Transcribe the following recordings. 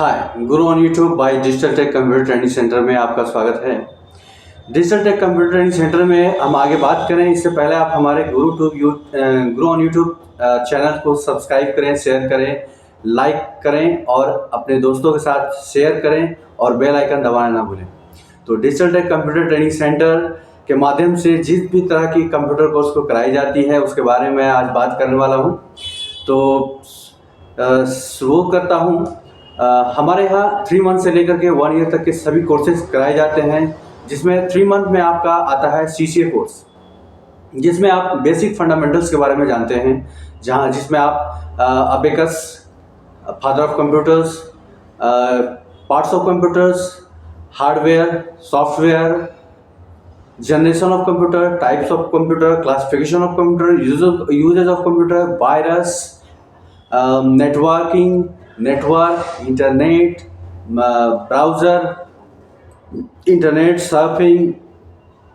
Hi Guru on YouTube by digital tech computer training centre में आपका स्वागत है। Digital tech computer training centre में हम आगे बात करें इससे पहले आप हमारे गुरु ऑन यूट्यूब चैनल को सब्सक्राइब करें, शेयर करें, लाइक करें और अपने दोस्तों के साथ शेयर करें और बेल आइकन दबाना ना भूलें। तो digital tech computer training centre के माध्यम से जिस भी तरह की कंप्यूटर कोर्स को कराई जाती है उसके बारे में आज बात करने वाला हूँ। तो शुरू करता हूँ। हमारे यहाँ 3 मंथ से लेकर के 1 ईयर तक के सभी कोर्सेज कराए जाते हैं, जिसमें 3 मंथ में आपका आता है CCA कोर्स, जिसमें आप बेसिक फंडामेंटल्स के बारे में जानते हैं, जिसमें आप abacus, father of computers, parts of computers, hardware, software, generation of computer, types of computer, classification of computer, usages of computer, virus, network, internet, browser, internet surfing,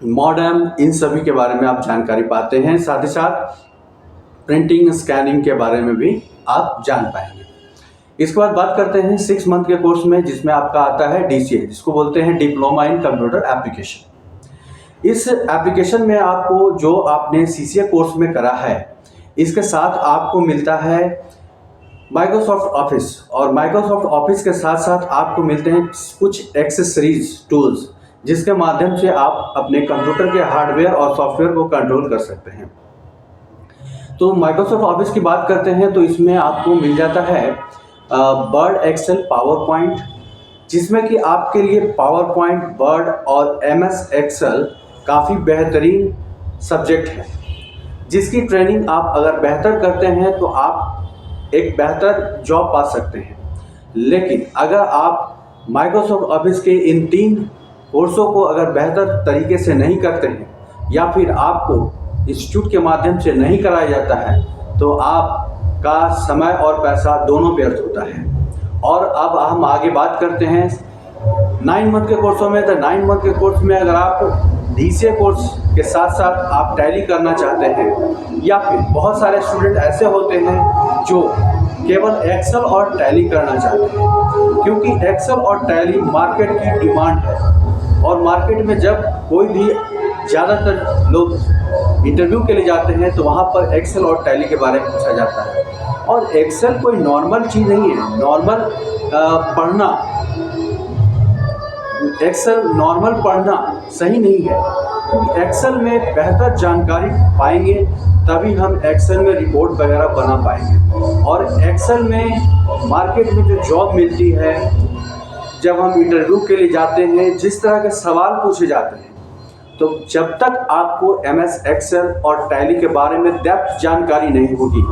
modem, इन सभी के बारे में आप जानकारी पाते हैं। साथ ही साथ प्रिंटिंग, स्कैनिंग के बारे में भी आप जान पाएंगे। इसके बाद बात करते हैं 6 मंथ के कोर्स में, जिसमें आपका आता है DCA, जिसको बोलते हैं डिप्लोमा इन कंप्यूटर एप्लीकेशन। इस एप्लीकेशन में आपको जो आपने CCA कोर्स में करा है, इसके साथ आपको मिलता है माइक्रोसॉफ्ट ऑफिस, और माइक्रोसॉफ्ट ऑफिस के साथ साथ आपको मिलते हैं कुछ एक्सेसरीज टूल्स, जिसके माध्यम से आप अपने कंप्यूटर के हार्डवेयर और सॉफ्टवेयर को कंट्रोल कर सकते हैं। तो माइक्रोसॉफ्ट ऑफिस की बात करते हैं तो इसमें आपको मिल जाता है वर्ड, एक्सेल, पावर पॉइंट, जिसमें कि आपके लिए पावर पॉइंट, वर्ड और MS एक्सेल काफ़ी बेहतरीन सब्जेक्ट है, जिसकी ट्रेनिंग आप अगर बेहतर करते हैं तो आप एक बेहतर जॉब पा सकते हैं। लेकिन अगर आप माइक्रोसॉफ्ट ऑफिस के इन 3 कोर्सों को अगर बेहतर तरीके से नहीं करते हैं या फिर आपको इंस्टीट्यूट के माध्यम से नहीं कराया जाता है, तो आपका समय और पैसा दोनों व्यर्थ होता है। और अब हम आगे बात करते हैं 9 मंथ के कोर्सों में। तो 9 मंथ के कोर्स में अगर आप DCA कोर्स के साथ साथ आप टैली करना चाहते हैं, या फिर बहुत सारे स्टूडेंट ऐसे होते हैं जो केवल एक्सेल और टैली करना चाहते हैं, क्योंकि एक्सेल और टैली मार्केट की डिमांड है। और मार्केट में जब कोई भी ज़्यादातर लोग इंटरव्यू के लिए जाते हैं तो वहाँ पर एक्सेल और टैली के बारे में पूछा जाता है। और एक्सेल कोई नॉर्मल चीज़ नहीं है। एक्सेल नॉर्मल पढ़ना सही नहीं है, क्योंकि एक्सेल में बेहतर जानकारी पाएंगे तभी हम एक्सेल में रिपोर्ट वगैरह बना पाएंगे। और एक्सेल में मार्केट में जो जॉब मिलती है, जब हम इंटरव्यू के लिए जाते हैं, जिस तरह के सवाल पूछे जाते हैं, तो जब तक आपको MS एक्सेल और टैली के बारे में डेप्थ जानकारी नहीं होगी,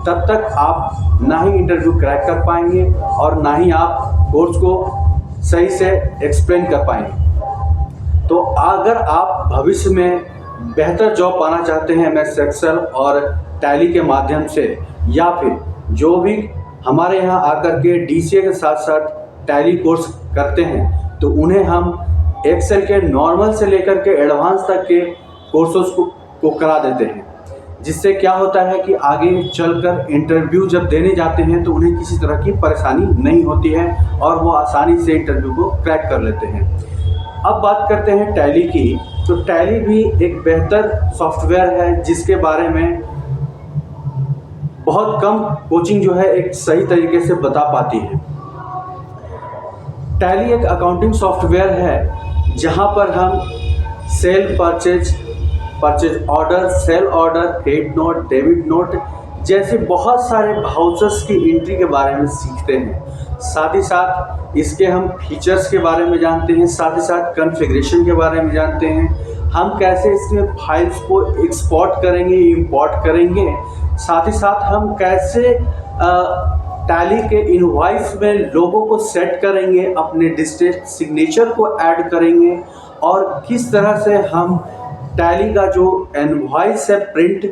तब तक आप ना ही इंटरव्यू क्रैक कर पाएंगे और ना ही आप कोर्स को सही से एक्सप्लेन कर पाएंगे। तो अगर आप भविष्य में बेहतर जॉब पाना चाहते हैं MS एक्सेल और टैली के माध्यम से, या फिर जो भी हमारे यहाँ आकर के DCA के साथ साथ टैली कोर्स करते हैं, तो उन्हें हम एक्सेल के नॉर्मल से लेकर के एडवांस तक के कोर्सेज को करा देते हैं, जिससे क्या होता है कि आगे चलकर इंटरव्यू जब देने जाते हैं तो उन्हें किसी तरह की परेशानी नहीं होती है और वो आसानी से इंटरव्यू को क्रैक कर लेते हैं। अब बात करते हैं टैली की। तो टैली भी एक बेहतर सॉफ्टवेयर है, जिसके बारे में बहुत कम कोचिंग जो है एक सही तरीके से बता पाती है। टैली एक अकाउंटिंग सॉफ्टवेयर है, जहां पर हम sale, purchase order, sale order, credit note, debit note जैसे बहुत सारे वाउचर्स की एंट्री के बारे में सीखते हैं। साथ ही साथ इसके हम फीचर्स के बारे में जानते हैं, साथ ही साथ कॉन्फ़िगरेशन के बारे में जानते हैं, हम कैसे इसमें फाइल्स को एक्सपोर्ट करेंगे, इंपोर्ट करेंगे, साथ ही साथ हम कैसे टैली के इनवॉइस में लोगों को सेट करेंगे, अपने डिजिटल सिग्नेचर को ऐड करेंगे, और किस तरह से हम टैली का जो इनवॉइस है प्रिंट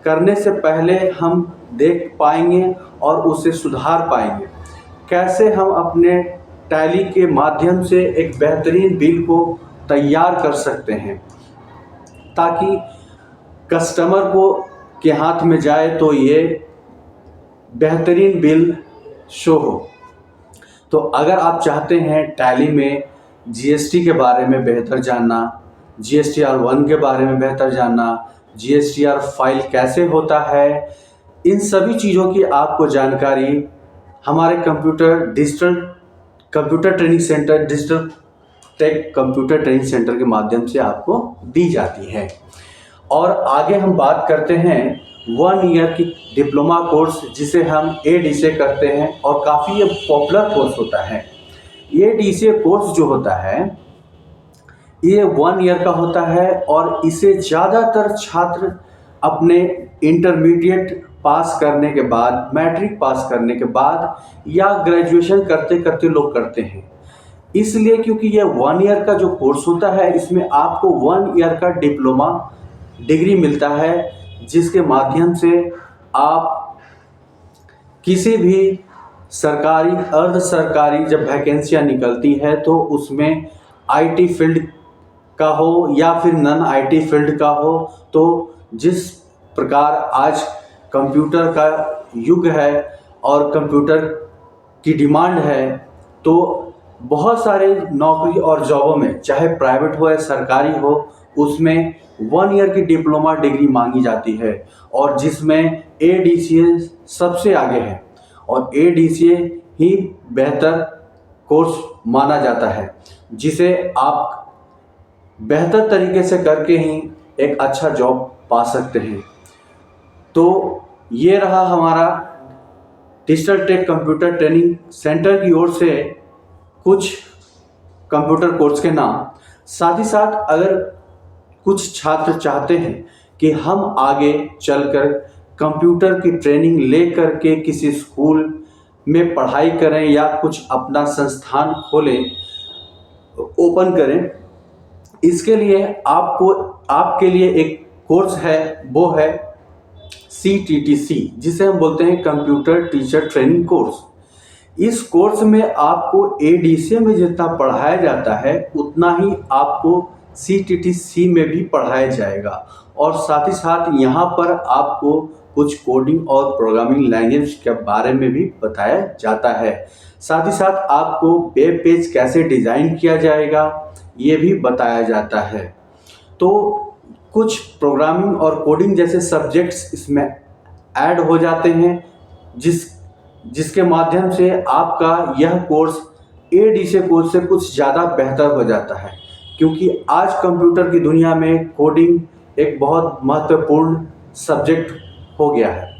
करने से पहले हम देख पाएंगे और उसे सुधार पाएंगे। कैसे हम अपने टैली के माध्यम से एक बेहतरीन बिल को तैयार कर सकते हैं, ताकि कस्टमर को के हाथ में जाए तो ये बेहतरीन बिल शो हो। तो अगर आप चाहते हैं टैली में जीएसटी के बारे में बेहतर जानना, जीएसटीआर 1 के बारे में बेहतर जानना, जीएसटीआर फाइल कैसे होता है, इन सभी चीज़ों की आपको जानकारी हमारे digital computer training centre, digital tech computer training centre के माध्यम से आपको दी जाती है। और आगे हम बात करते हैं 1 ईयर की डिप्लोमा कोर्स, जिसे हम एडीसीए करते हैं और काफ़ी ये पॉपुलर कोर्स होता है। ये एडीसीए कोर्स जो होता है ये 1 ईयर का होता है और इसे ज़्यादातर छात्र अपने इंटरमीडिएट पास करने के बाद, मैट्रिक पास करने के बाद या ग्रेजुएशन करते करते लोग करते हैं। इसलिए क्योंकि ये 1 ईयर का जो कोर्स होता है इसमें आपको 1 ईयर का डिप्लोमा डिग्री मिलता है, जिसके माध्यम से आप किसी भी सरकारी, अर्ध सरकारी जब वैकेंसियाँ निकलती है तो उसमें आईटी फील्ड का हो या फिर नॉन आईटी फील्ड का हो, तो जिस प्रकार आज कंप्यूटर का युग है और कंप्यूटर की डिमांड है, तो बहुत सारे नौकरी और जॉबों में, चाहे प्राइवेट हो या सरकारी हो, उसमें 1 ईयर की डिप्लोमा डिग्री मांगी जाती है और जिसमें एडीसीए सबसे आगे है और एडीसीए ही बेहतर कोर्स माना जाता है, जिसे आप बेहतर तरीके से करके ही एक अच्छा जॉब पा सकते हैं। तो ये रहा हमारा digital tech computer training centre की ओर से कुछ कंप्यूटर कोर्स के नाम। साथ ही साथ अगर कुछ छात्र चाहते हैं कि हम आगे चलकर कंप्यूटर की ट्रेनिंग लेकर के किसी स्कूल में पढ़ाई करें या कुछ अपना संस्थान खोलें, ओपन करें, इसके लिए आपके लिए एक कोर्स है, वो है CTTC, जिसे हम बोलते हैं कंप्यूटर टीचर ट्रेनिंग कोर्स। इस कोर्स में आपको एडीसीए में जितना पढ़ाया जाता है उतना ही आपको CTTC में भी पढ़ाया जाएगा और साथ ही साथ यहाँ पर आपको कुछ कोडिंग और प्रोग्रामिंग लैंग्वेज के बारे में भी बताया जाता है। साथ ही साथ आपको वेब पेज कैसे डिज़ाइन किया जाएगा ये भी बताया जाता है। तो कुछ प्रोग्रामिंग और कोडिंग जैसे सब्जेक्ट्स इसमें ऐड हो जाते हैं, जिसके माध्यम से आपका यह कोर्स एडीसीए कोर्स से कुछ ज़्यादा बेहतर हो जाता है, क्योंकि आज कंप्यूटर की दुनिया में कोडिंग एक बहुत महत्वपूर्ण सब्जेक्ट हो गया है।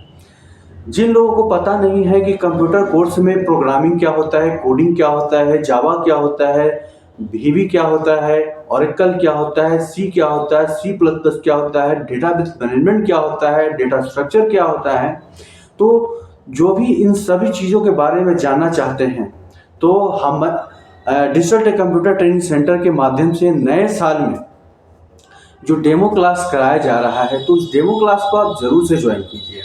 जिन लोगों को पता नहीं है कि कंप्यूटर कोर्स में प्रोग्रामिंग क्या होता है, कोडिंग क्या होता है, जावा क्या होता है, VB क्या होता है, ऑरेकल क्या होता है, C क्या होता है, C++ क्या होता है, डेटाबेस मैनेजमेंट क्या होता है, डेटा स्ट्रक्चर क्या होता है, तो जो भी इन सभी चीज़ों के बारे में जानना चाहते हैं तो हम digital tech computer training centre के माध्यम से नए साल में जो डेमो क्लास कराया जा रहा है, तो उस डेमो क्लास को आप ज़रूर से ज्वाइन कीजिए।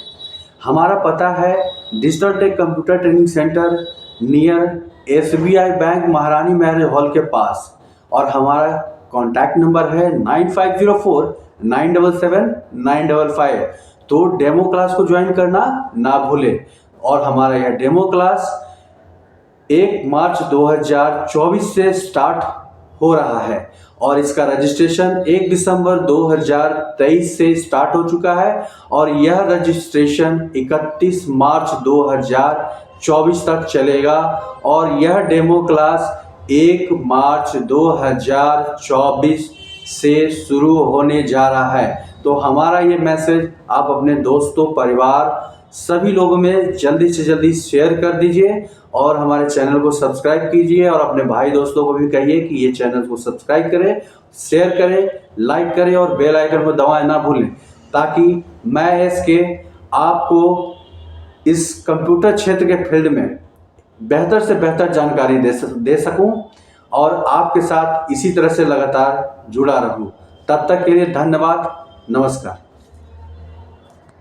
हमारा पता है digital tech computer training centre near SBI bank Maharani marriage hall के पास, और हमारा कॉन्टैक्ट नंबर है 9504-977-955। तो डेमो क्लास को ज्वाइन करना ना भूलें। और हमारा यह डेमो क्लास 1 मार्च 2024 से स्टार्ट हो रहा है और इसका रजिस्ट्रेशन 1 दिसंबर 2023 से स्टार्ट हो चुका है और यह रजिस्ट्रेशन 31 मार्च 2024 तक चलेगा और यह डेमो क्लास 1 मार्च 2024 से शुरू होने जा रहा है। तो हमारा ये मैसेज आप अपने दोस्तों, परिवार, सभी लोगों में जल्दी से जल्दी शेयर कर दीजिए और हमारे चैनल को सब्सक्राइब कीजिए और अपने भाई दोस्तों को भी कहिए कि ये चैनल को सब्सक्राइब करें, शेयर करें, लाइक करें और बेल आइकन को दबाएं ना भूलें, ताकि मैं इसके आपको इस कंप्यूटर क्षेत्र के फील्ड में बेहतर से बेहतर जानकारी दे सकूं और आपके साथ इसी तरह से लगातार जुड़ा रहूं। तब तक के लिए धन्यवाद, नमस्कार।